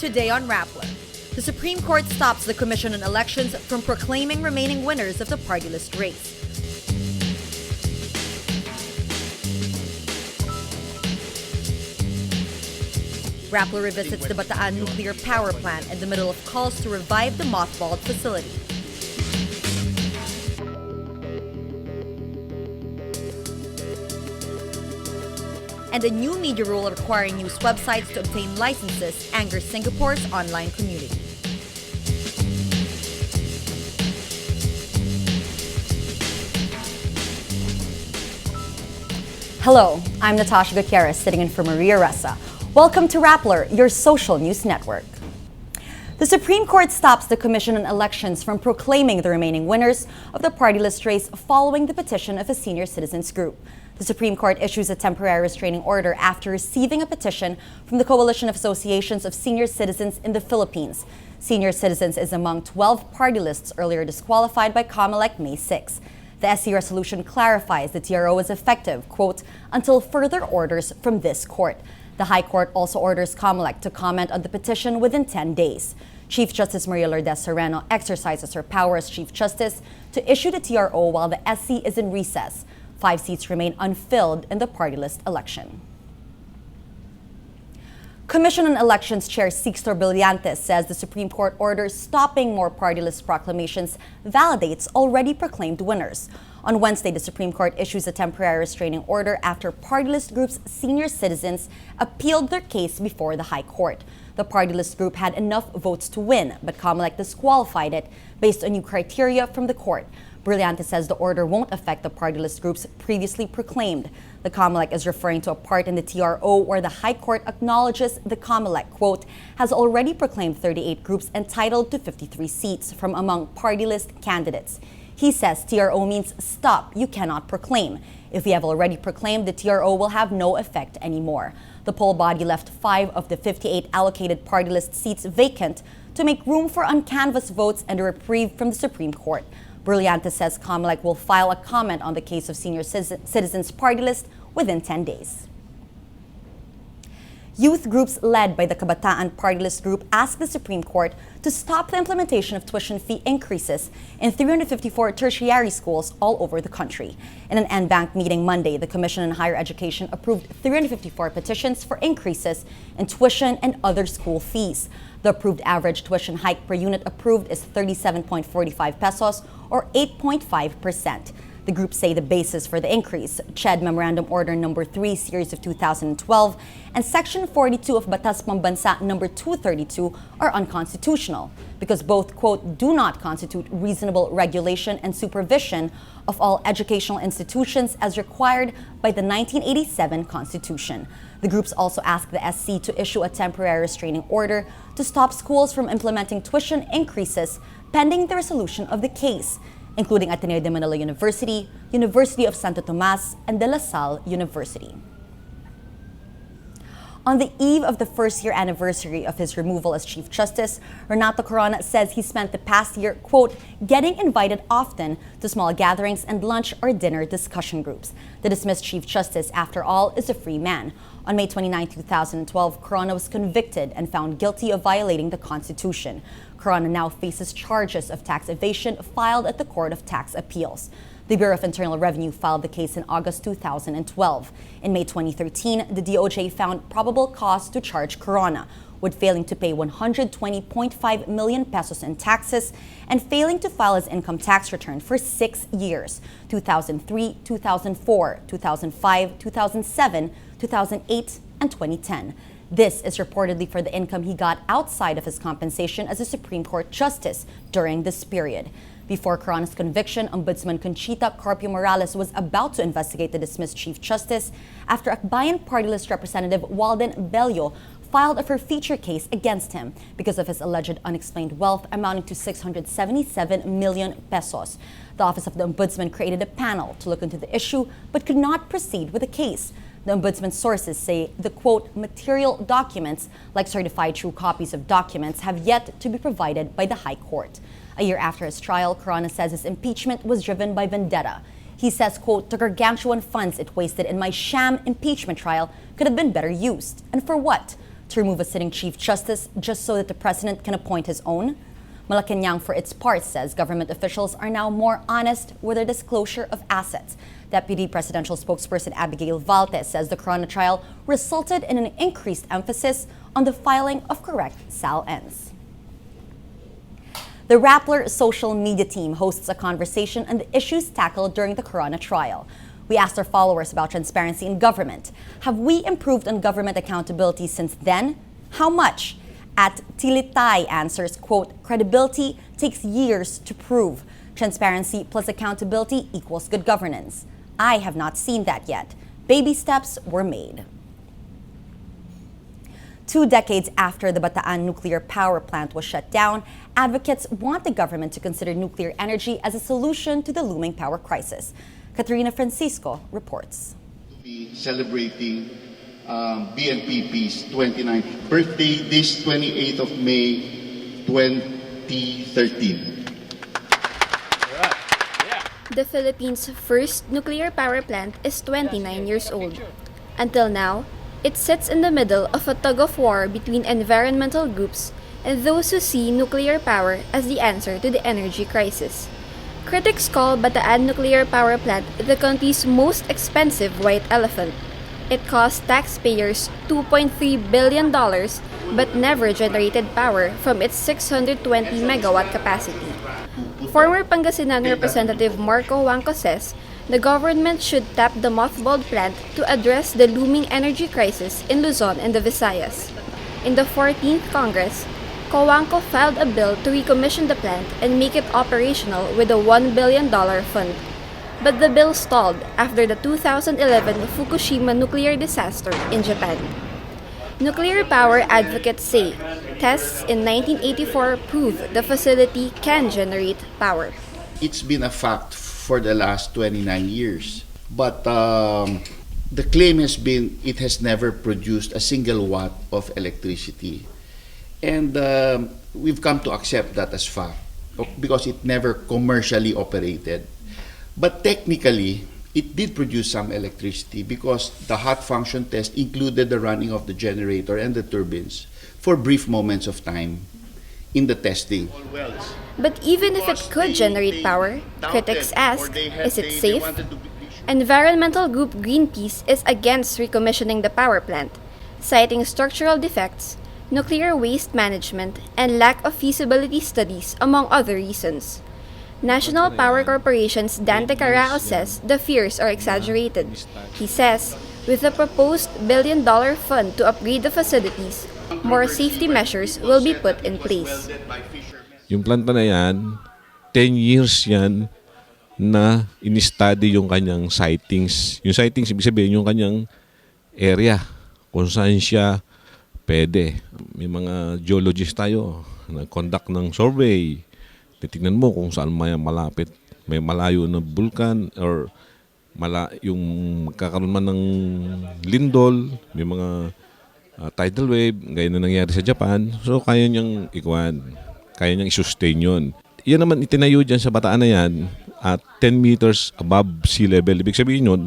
Today on Rappler, the Supreme Court stops the Commission on Elections from proclaiming remaining winners of the party list race. Rappler revisits the Bataan nuclear power plant in the middle of calls to revive the mothballed facility. And a new media rule requiring news websites to obtain licenses angers Singapore's online community. Hello, I'm Natasha Gutierrez, sitting in for Maria Ressa. Welcome to Rappler, your social news network. The Supreme Court stops the Commission on Elections from proclaiming the remaining winners of the party list race following the petition of a senior citizens group. The Supreme Court issues a temporary restraining order after receiving a petition from the Coalition of Associations of Senior Citizens in the Philippines. Senior Citizens is among 12 party lists earlier disqualified by Comelec May 6. The SC resolution clarifies the TRO is effective, quote, until further orders from this court. The High Court also orders Comelec to comment on the petition within 10 days. Chief Justice Maria Lourdes Sereno exercises her power as Chief Justice to issue the TRO while the SC is in recess. 5 seats remain unfilled in the party list election. Commission on Elections Chair Sixto Brillantes says the Supreme Court order stopping more party list proclamations validates already proclaimed winners. On Wednesday, the Supreme Court issues a temporary restraining order after party list group's senior citizens appealed their case before the High Court. The party list group had enough votes to win, but Comelec disqualified it based on new criteria from the court. Brillantes says the order won't affect the party list groups previously proclaimed. The Comelec is referring to a part in the TRO where the High Court acknowledges the Comelec, quote, has already proclaimed 38 groups entitled to 53 seats from among party list candidates. He says TRO means stop, you cannot proclaim. If we have already proclaimed, the TRO will have no effect anymore. The poll body left 5 of the 58 allocated party list seats vacant to make room for uncanvassed votes and a reprieve from the Supreme Court. Brillantes says Comelec will file a comment on the case of senior citizens party list within 10 days. Youth groups led by the Kabataan Party List Group asked the Supreme Court to stop the implementation of tuition fee increases in 354 tertiary schools all over the country. In an NBank meeting Monday, the Commission on Higher Education approved 354 petitions for increases in tuition and other school fees. The approved average tuition hike per unit approved is 37.45 pesos or 8.5%. The group say the basis for the increase, CHED Memorandum Order No. 3 Series of 2012 and Section 42 of Batas Pambansa No. 232 are unconstitutional because both, quote, do not constitute reasonable regulation and supervision of all educational institutions as required by the 1987 Constitution. The groups also asked the SC to issue a temporary restraining order to stop schools from implementing tuition increases pending the resolution of the case, including Ateneo de Manila University, University of Santo Tomas, and De La Salle University. On the eve of the first-year anniversary of his removal as Chief Justice, Renato Corona says he spent the past year, quote, getting invited often to small gatherings and lunch or dinner discussion groups. The dismissed Chief Justice, after all, is a free man. On May 29, 2012, Corona was convicted and found guilty of violating the Constitution. Corona now faces charges of tax evasion filed at the Court of Tax Appeals. The Bureau of Internal Revenue filed the case in August 2012. In May 2013, the DOJ found probable cause to charge Corona with failing to pay 120.5 million pesos in taxes and failing to file his income tax return for 6 years, 2003, 2004, 2005, 2007, 2008, and 2010. This is reportedly for the income he got outside of his compensation as a Supreme Court justice during this period. Before Corona's conviction, Ombudsman Conchita Carpio Morales was about to investigate the dismissed Chief Justice after Akbayan Party List Representative Walden Bello filed a forfeiture case against him because of his alleged unexplained wealth amounting to 677 million pesos. The Office of the Ombudsman created a panel to look into the issue but could not proceed with the case. The Ombudsman's sources say the, quote, material documents, like certified true copies of documents, have yet to be provided by the High Court. A year after his trial, Corona says his impeachment was driven by vendetta. He says, quote, the gargantuan funds it wasted in my sham impeachment trial could have been better used. And for what? to remove a sitting Chief Justice just so that the President can appoint his own? Malacanang, for its part, says government officials are now more honest with their disclosure of assets. Deputy Presidential Spokesperson Abigail Valtes says the Corona trial resulted in an increased emphasis on the filing of correct SAL-Ns. The Rappler social media team hosts a conversation on the issues tackled during the Corona trial. We asked our followers about transparency in government. Have we improved on government accountability since then? How much? At Tilitay answers, quote, credibility takes years to prove. Transparency plus accountability equals good governance. I have not seen that yet. Baby steps were made. 2 decades after the Bataan nuclear power plant was shut down, advocates want the government to consider nuclear energy as a solution to the looming power crisis. Katerina Francisco reports. Celebrating BNPP's 29th birthday this 28th of May 2013. The Philippines' first nuclear power plant is 29 years old. Until now, it sits in the middle of a tug-of-war between environmental groups and those who see nuclear power as the answer to the energy crisis. Critics call Bataan nuclear power plant the country's most expensive white elephant. It cost taxpayers $2.3 billion but never generated power from its 620 megawatt capacity. Former Pangasinan Representative Marco Wangco says the government should tap the mothballed plant to address the looming energy crisis in Luzon and the Visayas. In the 14th Congress, Coangco filed a bill to recommission the plant and make it operational with a $1 billion fund. But the bill stalled after the 2011 Fukushima nuclear disaster in Japan. Nuclear power advocates say tests in 1984 proved the facility can generate power. It's been a fact for the last 29 years, but the claim has been it has never produced a single watt of electricity. And we've come to accept that as fact because it never commercially operated. But technically, it did produce some electricity because the hot function test included the running of the generator and the turbines for brief moments of time in the testing. But even if it could generate power, critics ask, is it safe? Environmental group Greenpeace is against recommissioning the power plant, citing structural defects, nuclear waste management, and lack of feasibility studies, among other reasons. National Power Corporation's Dante Carrao says the fears are exaggerated. He says, with the proposed $1 billion fund to upgrade the facilities, more safety measures will be put in place. Yung planta na yan, 10 years yan na in-study yung kanyang sightings. Yung sightings, ibig sabihin yung kanyang area, kung saan siya pwede. May mga geologists tayo, nag-conduct ng survey. Titignan mo kung saan may malapit, may malayo na bulkan or yung magkakaroon man ng lindol, may mga tidal wave, gaya na nangyari sa Japan. So kaya niyang ikuan, kaya niyang i-sustain yun. Yan naman itinayo dyan sa Bataan na yan at 10 meters above sea level. Ibig sabihin yun,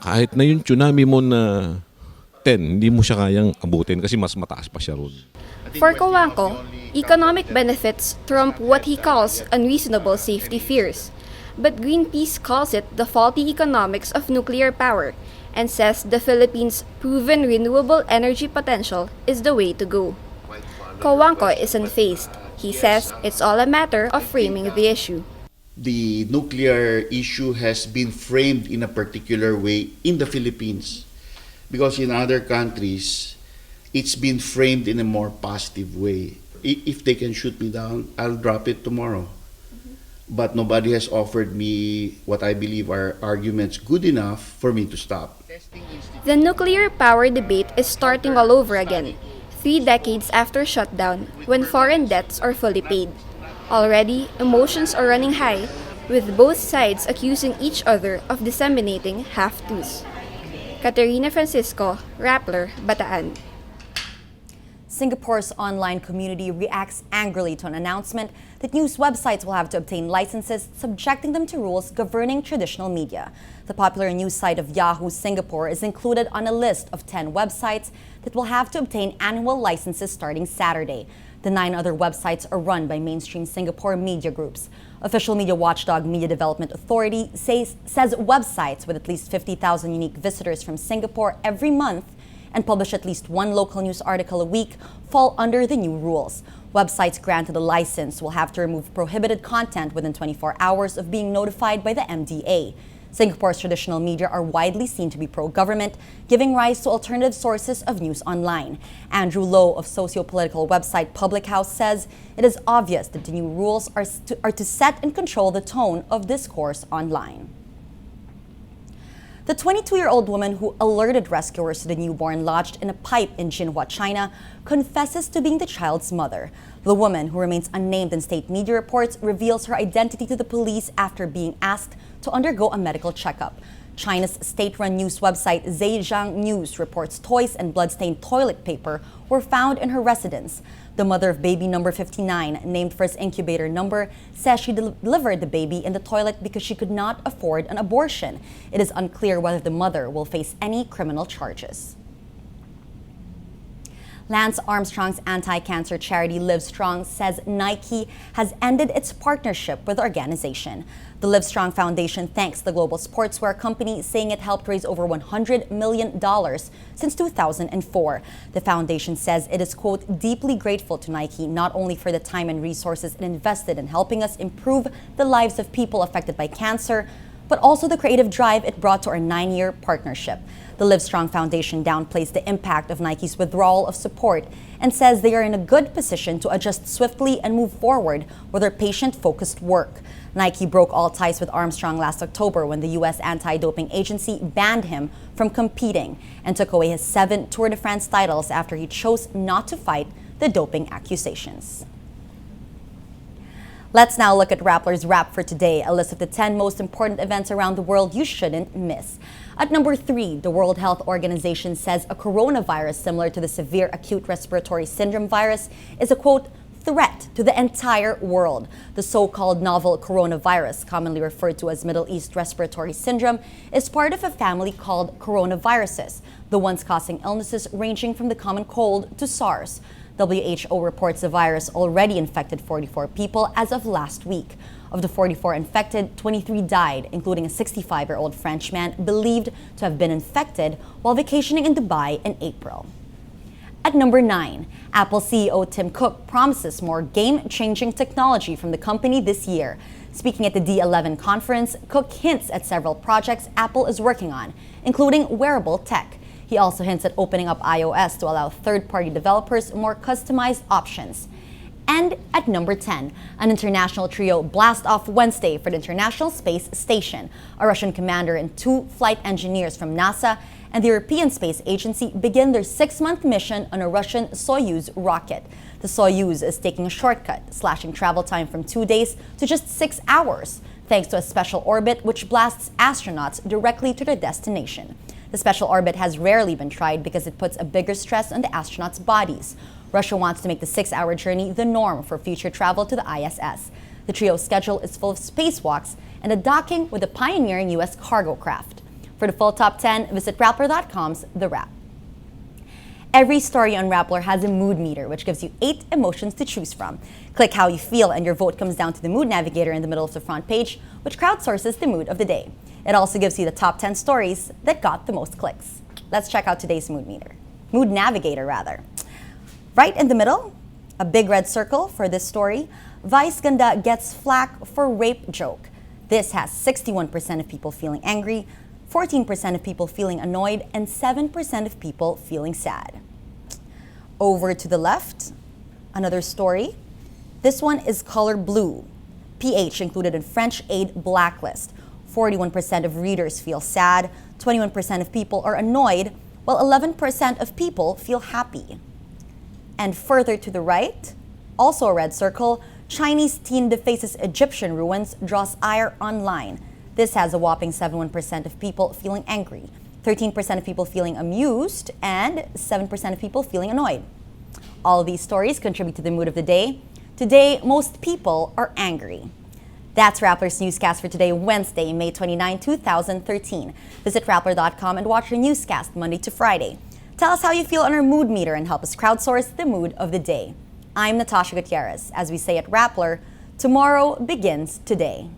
kahit na yung tsunami mo na 10, hindi mo siya kayang abutin kasi mas mataas pa siya ron. For Coangco, economic benefits trump what he calls unreasonable safety fears. But Greenpeace calls it the faulty economics of nuclear power and says the Philippines' proven renewable energy potential is the way to go. Coangco is unfazed. He says it's all a matter of framing the issue. The nuclear issue has been framed in a particular way in the Philippines because in other countries, it's been framed in a more positive way. If they can shoot me down, I'll drop it tomorrow. But nobody has offered me what I believe are arguments good enough for me to stop. The nuclear power debate is starting all over again, 3 decades after shutdown, when foreign debts are fully paid. Already, emotions are running high, with both sides accusing each other of disseminating half-truths. Katerina Francisco, Rappler, Bataan. Singapore's online community reacts angrily to an announcement that news websites will have to obtain licenses, subjecting them to rules governing traditional media. The popular news site of Yahoo Singapore is included on a list of 10 websites that will have to obtain annual licenses starting Saturday. The 9 other websites are run by mainstream Singapore media groups. Official media watchdog Media Development Authority says websites with at least 50,000 unique visitors from Singapore every month and publish at least one local news article a week fall under the new rules. Websites granted a license will have to remove prohibited content within 24 hours of being notified by the MDA. Singapore's traditional media are widely seen to be pro-government, giving rise to alternative sources of news online. Andrew Lowe of socio-political website Public House says it is obvious that the new rules are to set and control the tone of discourse online. The 22-year-old woman who alerted rescuers to the newborn lodged in a pipe in Jinhua, China, confesses to being the child's mother. The woman, who remains unnamed in state media reports, reveals her identity to the police after being asked to undergo a medical checkup. China's state-run news website Zhejiang News reports toys and blood-stained toilet paper were found in her residence. The mother of baby number 59, named for its incubator number, says she delivered the baby in the toilet because she could not afford an abortion. It is unclear whether the mother will face any criminal charges. Lance Armstrong's anti-cancer charity Livestrong says Nike has ended its partnership with the organization. The Livestrong Foundation thanks the global sportswear company, saying it helped raise over $100 million since 2004. The foundation says it is, quote, deeply grateful to Nike not only for the time and resources it invested in helping us improve the lives of people affected by cancer, but also the creative drive it brought to our 9-year partnership. The Livestrong Foundation downplays the impact of Nike's withdrawal of support and says they are in a good position to adjust swiftly and move forward with their patient-focused work. Nike broke all ties with Armstrong last October when the U.S. anti-doping agency banned him from competing and took away his 7 Tour de France titles after he chose not to fight the doping accusations. Let's now look at Rappler's Wrap for today, a list of the 10 most important events around the world you shouldn't miss. At number 3, the World Health Organization says a coronavirus similar to the severe acute respiratory syndrome virus is a, quote, threat to the entire world. The so-called novel coronavirus, commonly referred to as Middle East respiratory syndrome, is part of a family called coronaviruses, the ones causing illnesses ranging from the common cold to SARS. WHO reports the virus already infected 44 people as of last week. Of the 44 infected, 23 died, including a 65-year-old Frenchman believed to have been infected while vacationing in Dubai in April. At number 9, Apple CEO Tim Cook promises more game-changing technology from the company this year. Speaking at the D11 conference, Cook hints at several projects Apple is working on, including wearable tech. He also hints at opening up iOS to allow third-party developers more customized options. And at number 10, an international trio blast off Wednesday for the International Space Station. A Russian commander and 2 flight engineers from NASA and the European Space Agency begin their 6-month mission on a Russian Soyuz rocket. The Soyuz is taking a shortcut, slashing travel time from 2 days to just 6 hours, thanks to a special orbit which blasts astronauts directly to their destination. The special orbit has rarely been tried because it puts a bigger stress on the astronauts' bodies. Russia wants to make the 6-hour journey the norm for future travel to the ISS. The trio's schedule is full of spacewalks and a docking with a pioneering U.S. cargo craft. For the full top 10, visit Rappler.com's The Wrap. Every story on Rappler has a mood meter, which gives you 8 emotions to choose from. Click how you feel and your vote comes down to the mood navigator in the middle of the front page, which crowdsources the mood of the day. It also gives you the top 10 stories that got the most clicks. Let's check out today's mood meter. Mood navigator, rather. Right in the middle, a big red circle for this story. Vice Ganda gets flack for rape joke. This has 61% of people feeling angry, 14% of people feeling annoyed, and 7% of people feeling sad. Over to the left, another story. This one is color blue. PH included in French aid blacklist. 41% of readers feel sad, 21% of people are annoyed, while 11% of people feel happy. And further to the right, also a red circle, Chinese teen defaces Egyptian ruins, draws ire online. This has a whopping 71% of people feeling angry, 13% of people feeling amused, and 7% of people feeling annoyed. All these stories contribute to the mood of the day. Today, most people are angry. That's Rappler's newscast for today, Wednesday, May 29, 2013. Visit Rappler.com and watch our newscast Monday to Friday. Tell us how you feel on our mood meter and help us crowdsource the mood of the day. I'm Natasha Gutierrez. As we say at Rappler, tomorrow begins today.